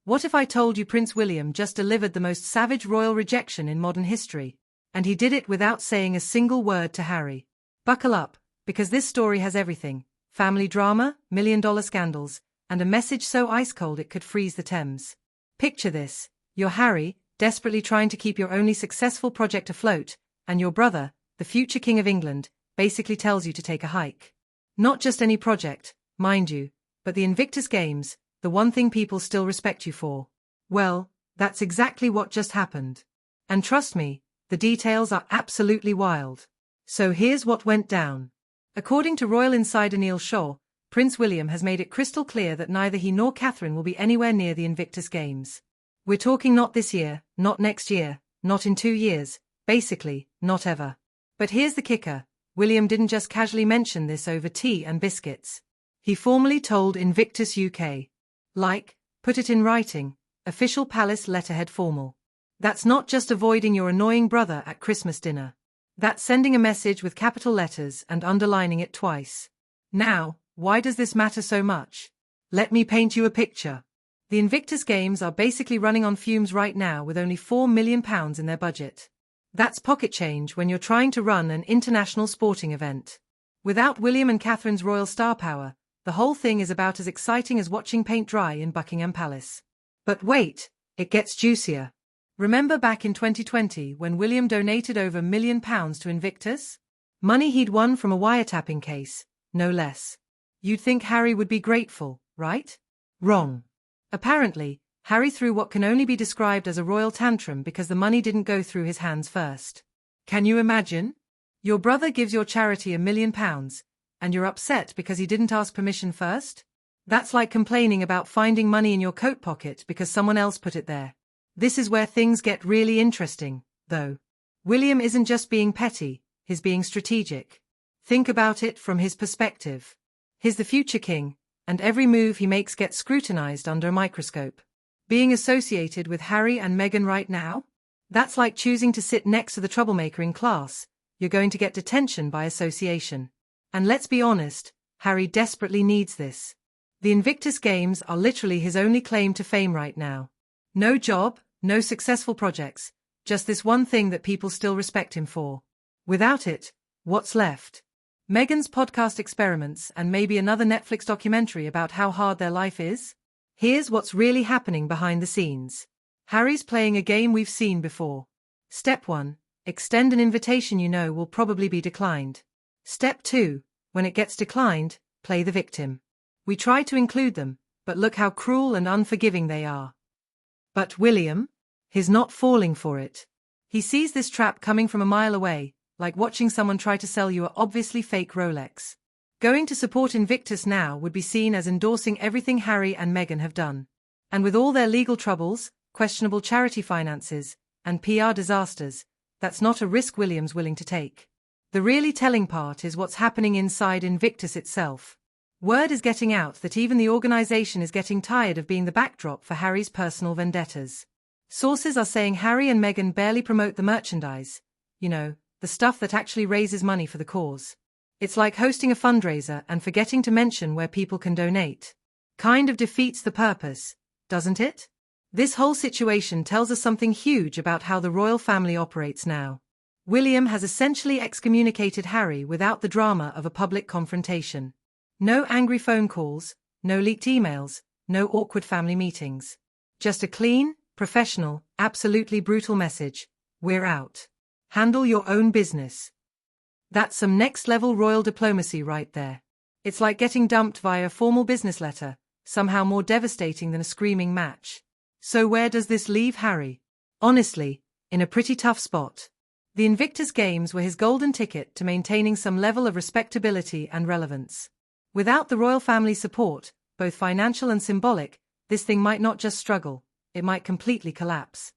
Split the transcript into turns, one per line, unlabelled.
What if I told you Prince William just delivered the most savage royal rejection in modern history? And he did it without saying a single word to Harry. Buckle up, because this story has everything: family drama, million-dollar scandals, and a message so ice-cold it could freeze the Thames. Picture this: you're Harry, desperately trying to keep your only successful project afloat, and your brother, the future King of England, basically tells you to take a hike. Not just any project, mind you, but the Invictus Games, the one thing people still respect you for. Well, that's exactly what just happened. And trust me, the details are absolutely wild. So here's what went down. According to royal insider Neil Shaw, Prince William has made it crystal clear that neither he nor Catherine will be anywhere near the Invictus Games. We're talking not this year, not next year, not in 2 years, basically, not ever. But here's the kicker: William didn't just casually mention this over tea and biscuits. He formally told Invictus UK. Put it in writing, official palace letterhead formal. That's not just avoiding your annoying brother at Christmas dinner. That's sending a message with capital letters and underlining it twice. Now, why does this matter so much? Let me paint you a picture. The Invictus Games are basically running on fumes right now with only £4 million in their budget. That's pocket change when you're trying to run an international sporting event. Without William and Catherine's royal star power, the whole thing is about as exciting as watching paint dry in Buckingham Palace. But wait, it gets juicier. Remember back in 2020 when William donated over £1 million to Invictus? Money he'd won from a wiretapping case, no less. You'd think Harry would be grateful, right? Wrong. Apparently, Harry threw what can only be described as a royal tantrum because the money didn't go through his hands first. Can you imagine? Your brother gives your charity £1 million, and you're upset because he didn't ask permission first? That's like complaining about finding money in your coat pocket because someone else put it there. This is where things get really interesting, though. William isn't just being petty, he's being strategic. Think about it from his perspective. He's the future king, and every move he makes gets scrutinized under a microscope. Being associated with Harry and Meghan right now? That's like choosing to sit next to the troublemaker in class. You're going to get detention by association. And let's be honest, Harry desperately needs this. The Invictus Games are literally his only claim to fame right now. No job, no successful projects, just this one thing that people still respect him for. Without it, what's left? Meghan's podcast experiments and maybe another Netflix documentary about how hard their life is? Here's what's really happening behind the scenes. Harry's playing a game we've seen before. Step 1. Extend an invitation you know will probably be declined. Step 2. When it gets declined, play the victim. We try to include them, but look how cruel and unforgiving they are. But William? He's not falling for it. He sees this trap coming from a mile away, like watching someone try to sell you a obviously fake Rolex. Going to support Invictus now would be seen as endorsing everything Harry and Meghan have done. And with all their legal troubles, questionable charity finances, and PR disasters, that's not a risk William's willing to take. The really telling part is what's happening inside Invictus itself. Word is getting out that even the organization is getting tired of being the backdrop for Harry's personal vendettas. Sources are saying Harry and Meghan barely promote the merchandise, the stuff that actually raises money for the cause. It's like hosting a fundraiser and forgetting to mention where people can donate. Kind of defeats the purpose, doesn't it? This whole situation tells us something huge about how the royal family operates now. William has essentially excommunicated Harry without the drama of a public confrontation. No angry phone calls, no leaked emails, no awkward family meetings. Just a clean, professional, absolutely brutal message: we're out. Handle your own business. That's some next-level royal diplomacy right there. It's like getting dumped via a formal business letter, somehow more devastating than a screaming match. So where does this leave Harry? Honestly, in a pretty tough spot. The Invictus Games were his golden ticket to maintaining some level of respectability and relevance. Without the royal family's support, both financial and symbolic, this thing might not just struggle, it might completely collapse.